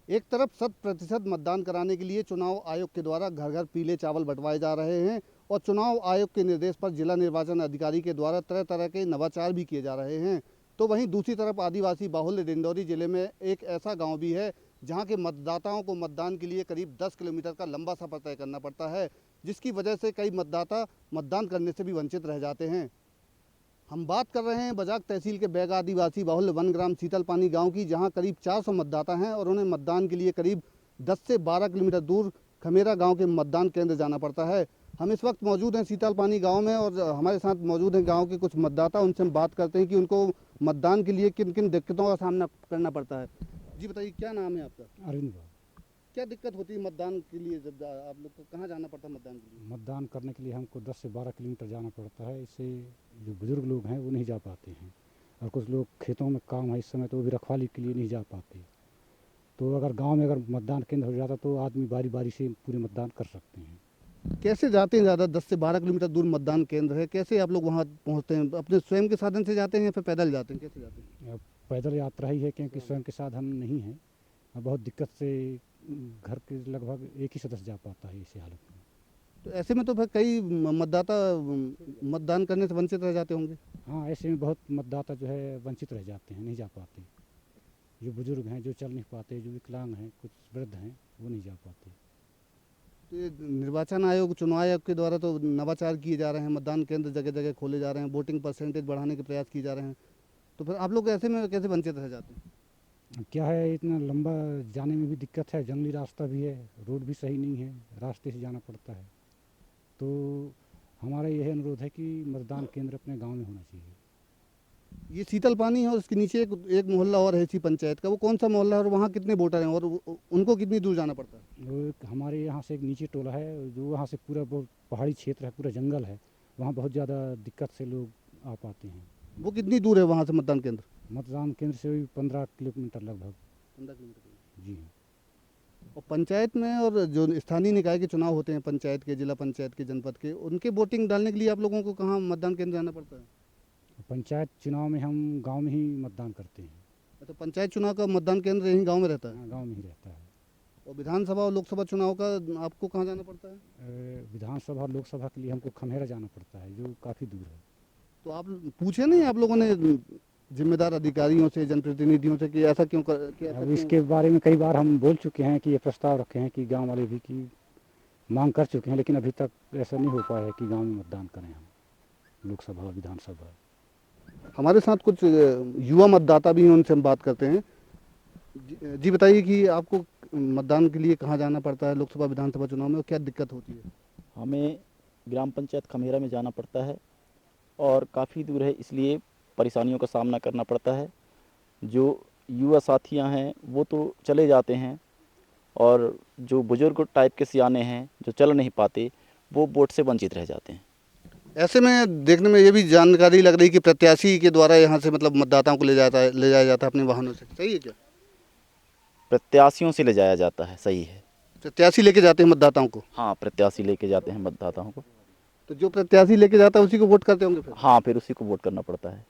एक तरफ 100% मतदान कराने के लिए चुनाव आयोग के द्वारा घर घर पीले चावल बंटवाए जा रहे हैं और चुनाव आयोग के निर्देश पर जिला निर्वाचन अधिकारी के द्वारा तरह तरह के नवाचार भी किए जा रहे हैं। तो वहीं दूसरी तरफ आदिवासी बाहुल्य डिंडौरी जिले में एक ऐसा गांव भी है जहां के मतदाताओं को मतदान के लिए करीब 10 किलोमीटर का लंबा सफर तय करना पड़ता है, जिसकी वजह से कई मतदाता मतदान करने से भी वंचित रह जाते हैं। हम बात कर रहे हैं बजाग तहसील के बैगा आदिवासी बाहुल्य वन ग्राम शीतलपानी गांव की, जहां करीब 400 मतदाता हैं और उन्हें मतदान के लिए करीब 10 से 12 किलोमीटर दूर खमेरा गांव के मतदान केंद्र जाना पड़ता है। हम इस वक्त मौजूद हैं शीतलपानी गांव में और हमारे साथ मौजूद हैं गांव के कुछ मतदाता। उनसे हम बात करते हैं कि उनको मतदान के लिए किन किन दिक्कतों का सामना करना पड़ता है। जी बताइए, क्या नाम है आपका? अरविंद। क्या दिक्कत होती है मतदान के लिए? जब आप लोग को कहाँ जाना पड़ता है मतदान के लिए? मतदान करने के लिए हमको 10 से 12 किलोमीटर जाना पड़ता है। इससे जो बुज़ुर्ग लोग हैं वो नहीं जा पाते हैं और कुछ लोग खेतों में काम है इस समय तो वो भी रखवाली के लिए नहीं जा पाते। तो अगर गांव में अगर मतदान केंद्र हो जाता तो आदमी बारी बारी से पूरे मतदान कर सकते हैं। कैसे जाते हैं? ज़्यादा 10 से 12 किलोमीटर दूर मतदान केंद्र है, कैसे आप लोग वहाँ पहुँचते हैं? अपने स्वयं के साधन से जाते हैं या फिर पैदल जाते हैं? कैसे जाते हैं? अब पैदल यात्रा ही है क्योंकि स्वयं के साधन नहीं है। अब बहुत दिक्कत से घर के लगभग एक ही सदस्य जा पाता है इसी हालत में। तो ऐसे में तो फिर कई मतदाता मतदान करने से वंचित रह जाते होंगे। हाँ, ऐसे में बहुत मतदाता जो है वंचित रह जाते हैं, नहीं जा पाते। जो बुज़ुर्ग हैं, जो चल नहीं पाते, जो विकलांग हैं, कुछ वृद्ध हैं, वो नहीं जा पाते। तो ये निर्वाचन आयोग, चुनाव आयोग के द्वारा तो नवाचार किए जा रहे हैं, मतदान केंद्र जगह जगह खोले जा रहे हैं, वोटिंग परसेंटेज बढ़ाने के प्रयास किए जा रहे हैं, तो फिर आप लोग ऐसे में कैसे वंचित रह जाते हैं? क्या है, इतना लंबा जाने में भी दिक्कत है, जंगली रास्ता भी है, रोड भी सही नहीं है, रास्ते से जाना पड़ता है। तो हमारा यह अनुरोध है कि मतदान केंद्र अपने गांव में होना चाहिए। ये शीतल पानी है और इसके नीचे एक मोहल्ला और है इसी पंचायत का, वो कौन सा मोहल्ला है और वहाँ कितने वोटर हैं और उनको कितनी दूर जाना पड़ता है? वो एक हमारे यहाँ से एक नीचे टोला है जो वहाँ से पूरा बहुत पहाड़ी क्षेत्र है, पूरा जंगल है, वहाँ बहुत ज़्यादा दिक्कत से लोग आ पाते हैं। वो कितनी दूर है वहाँ से मतदान केंद्र? मतदान केंद्र से भी 15 किलोमीटर लगभग। 15 किलोमीटर। जी हाँ। और पंचायत में और जो स्थानीय निकाय के चुनाव होते हैं, पंचायत के, जिला पंचायत के, जनपद के, उनके वोटिंग डालने के लिए आप लोगों को कहाँ मतदान केंद्र जाना पड़ता है? पंचायत चुनाव में हम गांव में ही मतदान करते हैं। अच्छा, पंचायत चुनाव का मतदान केंद्र यहीं गांव में रहता है? हाँ, गांव में ही रहता है। और विधानसभा और लोकसभा चुनाव का आपको कहाँ जाना पड़ता है? विधानसभा और लोकसभा के लिए हमको खमेरा जाना पड़ता है जो काफ़ी दूर है। तो आप पूछे नहीं आप लोगों ने जिम्मेदार अधिकारियों से, जनप्रतिनिधियों से कि ऐसा क्यों अब इसके बारे में कई बार हम बोल चुके हैं कि ये प्रस्ताव रखे हैं कि गांव वाले भी की मांग कर चुके हैं, लेकिन अभी तक ऐसा नहीं हो पाया है कि गांव में मतदान करें हम लोकसभा और विधानसभा। हमारे साथ कुछ युवा मतदाता भी हैं, उनसे हम बात करते हैं। जी बताइए कि आपको मतदान के लिए कहाँ जाना पड़ता है लोकसभा विधानसभा चुनाव में और क्या दिक्कत होती है? हमें ग्राम पंचायत खमेरा में जाना पड़ता है और काफ़ी दूर है, इसलिए परेशानियों का सामना करना पड़ता है। जो युवा साथियां हैं वो तो चले जाते हैं और जो बुजुर्ग टाइप के सियाने हैं जो चल नहीं पाते वो वोट से वंचित रह जाते हैं। ऐसे में देखने में ये भी जानकारी लग रही कि प्रत्याशी के द्वारा यहाँ से मतलब मतदाताओं को ले जाया जाता है अपने वाहनों से, सही है क्या? प्रत्याशियों से ले जाया जाता है, सही है। प्रत्याशी लेके जाते हैं मतदाताओं को? हाँ, प्रत्याशी लेके जाते हैं मतदाताओं को। तो जो प्रत्याशी लेके जाता है उसी को वोट करते होंगे फिर? हाँ, फिर उसी को वोट करना पड़ता है।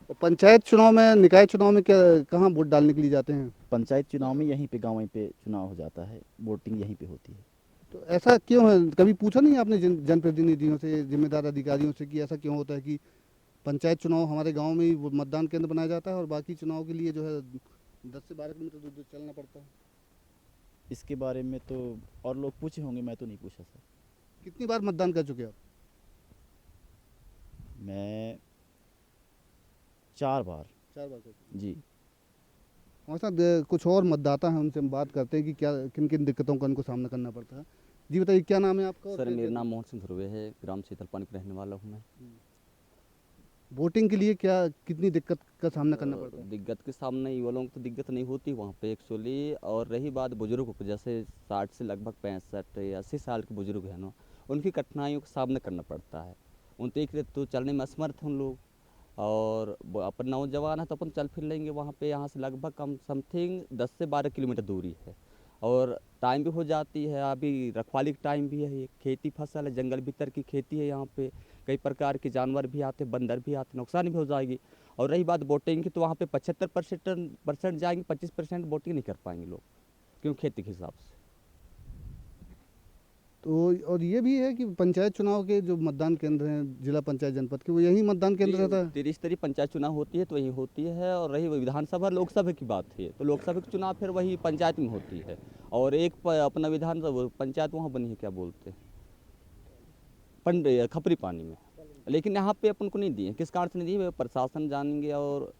और पंचायत चुनाव में, निकाय चुनाव में क्या कहाँ वोट डालने के लिए जाते हैं? पंचायत चुनाव में यहीं पे, गाँव पे चुनाव हो जाता है, वोटिंग यहीं पे होती है। तो ऐसा क्यों है? कभी पूछा नहीं आपने जनप्रतिनिधियों से, जिम्मेदार अधिकारियों से कि ऐसा क्यों होता है कि पंचायत चुनाव हमारे गांव में ही वो मतदान केंद्र बनाया जाता है और बाकी चुनाव के लिए जो है 10 से 12 किलोमीटर दूर चलना पड़ता है? इसके बारे में तो और लोग पूछे होंगे, मैं तो नहीं पूछा सर। कितनी बार मतदान कर चुके आप? मैं 4 बार। 4 बार कर चुके। जी। हमारे साथ कुछ और मतदाता हैं, उनसे हम बात करते हैं कि क्या किन किन दिक्कतों का उनको सामना करना पड़ता है। जी बताइए, क्या नाम है आपका? सर, मेरा नाम मोहन सिंह ध्रुवे है, ग्राम शीतलपानी का रहने वाला हूँ मैं। वोटिंग के लिए क्या कितनी दिक्कत का सामना करना पड़ता है? दिक्कत के सामने युवा लोगों को तो दिक्कत नहीं होती वहाँ पे एक्चुअली। और रही बात बुजुर्गों को, जैसे 60 से लगभग 65 या 80 साल के बुजुर्ग हैं ना, उनकी कठिनाइयों का सामना करना पड़ता है। उन तो एक तो चलने में असमर्थ हैं उन लोग, और अपन नौजवान है तो अपन चल फिर लेंगे वहाँ पे। यहाँ से लगभग कम समथिंग 10 से 12 किलोमीटर दूरी है और टाइम भी हो जाती है। अभी रखवाली का टाइम भी है, ये खेती फसल है, जंगल भीतर की खेती है, यहाँ पे कई प्रकार के जानवर भी आते, बंदर भी आते, नुकसान भी हो जाएगी। और रही बात वोटिंग की, तो वहाँ पे 75% जाएंगे, 25% वोटिंग नहीं कर पाएंगे लोग, क्यों खेती के हिसाब से। तो और ये भी है कि पंचायत चुनाव के जो मतदान केंद्र हैं जिला पंचायत जनपद के, वो यही मतदान केंद्र रहता है। त्रिस्तरीय पंचायत चुनाव होती है तो वही होती है, और रही विधानसभा लोकसभा की बात है तो लोकसभा की चुनाव फिर वही पंचायत में होती है, और एक अपना विधानसभा पंचायत वहाँ बनी है, क्या बोलते हैं, खपरी पानी में। लेकिन यहाँ पे अपन को नहीं दिए, किस कारण से नहीं दिए प्रशासन जानेंगे, और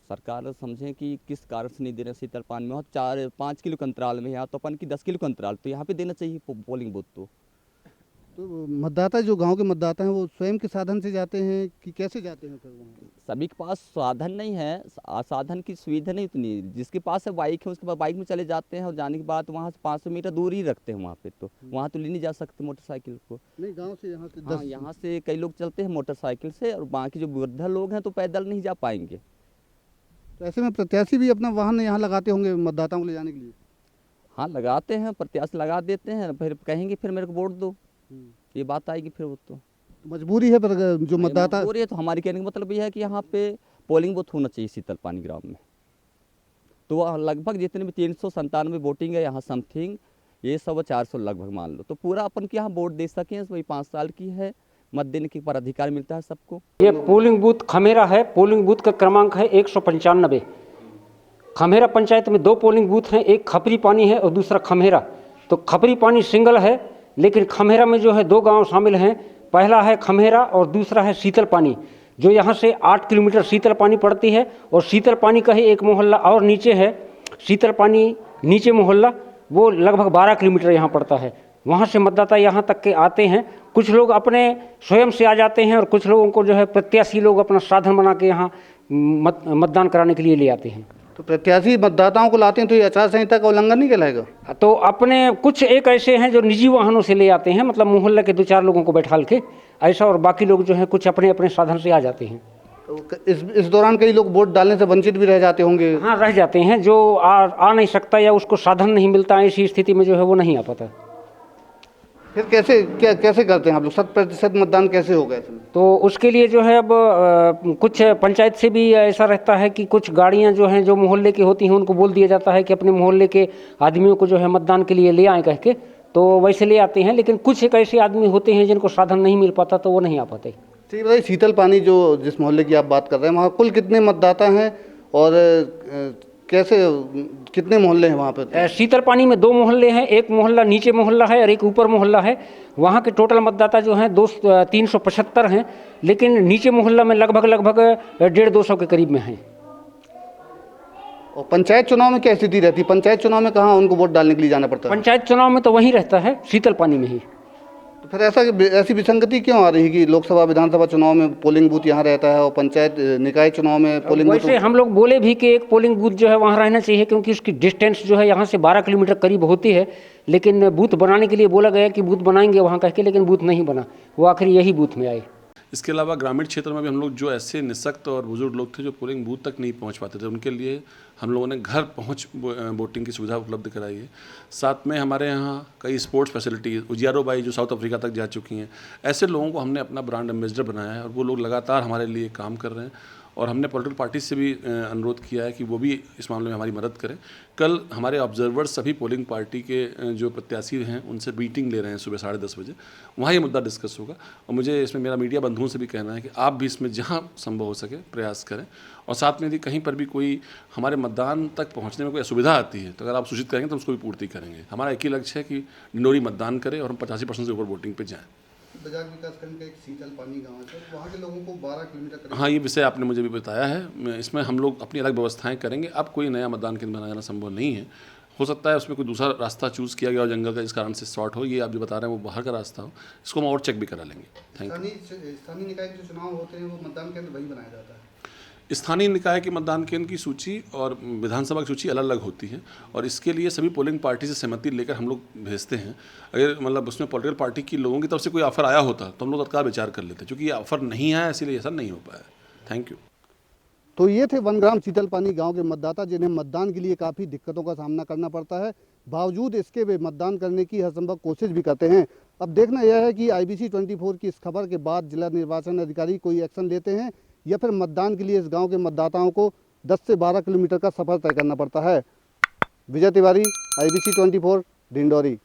सरकार समझें कि किस कारण से नहीं दे रहे शीतल पानी में। और 4-5 किलो के अंतराल में, यहाँ तो अपन की 10 किलो के अंतराल, तो यहाँ पे देना चाहिए पोलिंग बूथ। तो मतदाता जो गांव के मतदाता हैं वो स्वयं के साधन से जाते हैं कि कैसे जाते हैं फिर वहाँ? सभी के पास साधन नहीं है, साधन की सुविधा नहीं उतनी, जिसके पास है बाइक है उसके पास बाइक में चले जाते हैं, और जाने के बाद वहाँ से 500 मीटर दूर ही रखते हैं वहाँ पे, तो वहाँ तो ले नहीं जा सकते मोटरसाइकिल को। नहीं, गांव से यहाँ से हाँ, यहाँ से कई लोग चलते हैं मोटरसाइकिल से, और बाकी जो वृद्ध लोग हैं तो पैदल नहीं जा पाएंगे। तो ऐसे में प्रत्याशी भी अपना वाहन यहाँ लगाते होंगे मतदाताओं को ले जाने के लिए। हाँ, लगाते हैं, प्रत्याशी लगा देते हैं, फिर कहेंगे फिर मेरे को वोट दो, ये बात आएगी फिर वो तो मजबूरी है, पर जो मतदाता मजबूरी है। तो हमारी कहने का मतलब ये है कि यहाँ पे पोलिंग बूथ होना चाहिए शीतल पानी ग्राम में। तो वह लगभग जितने भी 397 वोटिंग है यहाँ समथिंग, ये 100-400 लगभग मान लो, तो पूरा अपन के यहाँ वोट दे सकें। वही 5 साल की है, मत देने के पर अधिकार मिलता है सबको। ये पोलिंग बूथ खमेरा है, पोलिंग बूथ का क्रमांक है 195। खमेरा पंचायत में 2 पोलिंग बूथ हैं, एक खपरी पानी है और दूसरा खमेरा। तो खपरी पानी सिंगल है, लेकिन खमेरा में जो है 2 गांव शामिल हैं। पहला है खमेरा और दूसरा है शीतल पानी, जो यहाँ से 8 किलोमीटर शीतल पानी पड़ती है। और शीतल पानी का ही एक मोहल्ला और नीचे है, शीतल पानी नीचे मोहल्ला, वो लगभग 12 किलोमीटर यहाँ पड़ता है। वहाँ से मतदाता यहाँ तक के आते हैं। कुछ लोग अपने स्वयं से आ जाते हैं, और कुछ लोगों को जो है प्रत्याशी लोग अपना साधन बना के यहाँ मतदान कराने के लिए ले आते हैं। तो प्रत्याशी मतदाताओं को लाते हैं तो ये आचार संहिता का उल्लंघन नहीं कहलाएगा? तो अपने कुछ एक ऐसे हैं जो निजी वाहनों से ले आते हैं, मतलब मोहल्ले के 2-4 लोगों को बैठाल के ऐसा, और बाकी लोग जो है कुछ अपने अपने साधन से आ जाते हैं। तो इस दौरान कई लोग वोट डालने से वंचित भी रह जाते होंगे। हाँ, रह जाते हैं, जो आ नहीं सकता या उसको साधन नहीं मिलता, ऐसी स्थिति में जो है वो नहीं आ पाता। फिर कैसे करते हैं आप लोग? 100% मतदान कैसे होगा इसमें? तो उसके लिए जो है अब कुछ पंचायत से भी ऐसा रहता है कि कुछ गाड़ियां जो हैं जो मोहल्ले की होती हैं उनको बोल दिया जाता है कि अपने मोहल्ले के आदमियों को जो है मतदान के लिए ले आएँ कह के, तो वैसे ले आते हैं। लेकिन कुछ एक ऐसे आदमी होते हैं जिनको साधन नहीं मिल पाता, तो वो नहीं आ पाते। ठीक है, शीतल पानी जो जिस मोहल्ले की आप बात कर रहे हैं, वहाँ कुल कितने मतदाता हैं और कैसे कितने मोहल्ले हैं वहाँ पे? शीतल पानी में 2 मोहल्ले हैं, एक मोहल्ला नीचे मोहल्ला है और एक ऊपर मोहल्ला है। वहाँ के टोटल मतदाता जो हैं 375 हैं, लेकिन नीचे मोहल्ला में लगभग 150-200 के करीब में हैं। और पंचायत चुनाव में क्या स्थिति रहती है? पंचायत चुनाव में कहाँ उनको वोट डालने के लिए जाना पड़ता है? पंचायत चुनाव में तो वहीं रहता है, शीतल पानी में ही। तो फिर ऐसी विसंगति क्यों आ रही है कि लोकसभा विधानसभा चुनाव में पोलिंग बूथ यहाँ रहता है और पंचायत निकाय चुनाव में पोलिंग बूथ? वैसे हम लोग बोले भी कि एक पोलिंग बूथ जो है वहाँ रहना चाहिए, क्योंकि उसकी डिस्टेंस जो है यहाँ से 12 किलोमीटर करीब होती है। लेकिन बूथ बनाने के लिए बोला गया कि बूथ बनाएंगे वहाँ कह के, लेकिन बूथ नहीं बना, वो आखिर यही बूथ में आए। इसके अलावा ग्रामीण क्षेत्र में भी हम लोग जो ऐसे निःशक्त और बुजुर्ग लोग थे जो पोलिंग बूथ तक नहीं पहुंच पाते थे, उनके लिए हम लोगों ने घर पहुंच वोटिंग की सुविधा उपलब्ध कराई है। साथ में हमारे यहाँ कई स्पोर्ट्स फैसिलिटी, उजियारो बाई जो साउथ अफ्रीका तक जा चुकी हैं, ऐसे लोगों को हमने अपना ब्रांड एम्बेसडर बनाया है और वो लोग लगातार हमारे लिए काम कर रहे हैं। और हमने पॉलिटिकल पार्टी से भी अनुरोध किया है कि वो भी इस मामले में हमारी मदद करें। कल हमारे ऑब्जर्वर्स सभी पोलिंग पार्टी के जो प्रत्याशी हैं उनसे मीटिंग ले रहे हैं सुबह 10:30 बजे, वहाँ ये मुद्दा डिस्कस होगा। और मुझे इसमें मेरा मीडिया बंधुओं से भी कहना है कि आप भी इसमें जहाँ संभव हो सके प्रयास करें, और साथ में यदि कहीं पर भी कोई हमारे मतदान तक पहुँचने में कोई असुविधा आती है तो अगर आप सूचित करेंगे तो उसको भी पूर्ति करेंगे। हमारा एक ही लक्ष्य है कि डिंडोरी मतदान करें और हम 85% से ऊपर वोटिंग पर जाएँ। बाजार विकासखंड का एक शीतल पानी गाँव है, तो वहाँ के लोगों को 12 किलोमीटर। हाँ, ये विषय आपने मुझे भी बताया है। इसमें हम लोग अपनी अलग व्यवस्थाएं करेंगे। अब कोई नया मतदान केंद्र बनाना संभव नहीं है। हो सकता है उसमें कोई दूसरा रास्ता चूज़ किया गया और जंगल का इस कारण से शॉर्ट हो, ये आप जो बता रहे हैं वो बाहर का रास्ता हो, इसको हम और चेक भी करा लेंगे। Thank you. स्थानीय निकाय के जो चुनाव होते हैं वो मतदान केंद्र वही बनाया जाता है? स्थानीय निकाय के मतदान केंद्र की सूची और विधानसभा की सूची अलग अलग होती है, और इसके लिए सभी पोलिंग पार्टी से सहमति लेकर हम लोग भेजते हैं। अगर मतलब उसमें पॉलिटिकल पार्टी की लोगों की तरफ से कोई ऑफर आया होता तो हम लोग तत्काल विचार कर लेते, क्योंकि ये ऑफर नहीं आया इसलिए ऐसा नहीं हो पाया। Thank you. तो ये थे वनग्राम शीतल पानी गांव के मतदाता, जिन्हें मतदान के लिए काफ़ी दिक्कतों का सामना करना पड़ता है। बावजूद इसके वे मतदान करने की हर संभव कोशिश भी करते हैं। अब देखना यह है कि IBC 24 की इस खबर के बाद जिला निर्वाचन अधिकारी कोई एक्शन लेते हैं या फिर मतदान के लिए इस गांव के मतदाताओं को 10 से 12 किलोमीटर का सफ़र तय करना पड़ता है। विजय तिवारी, IBC 24, डिंडोरी।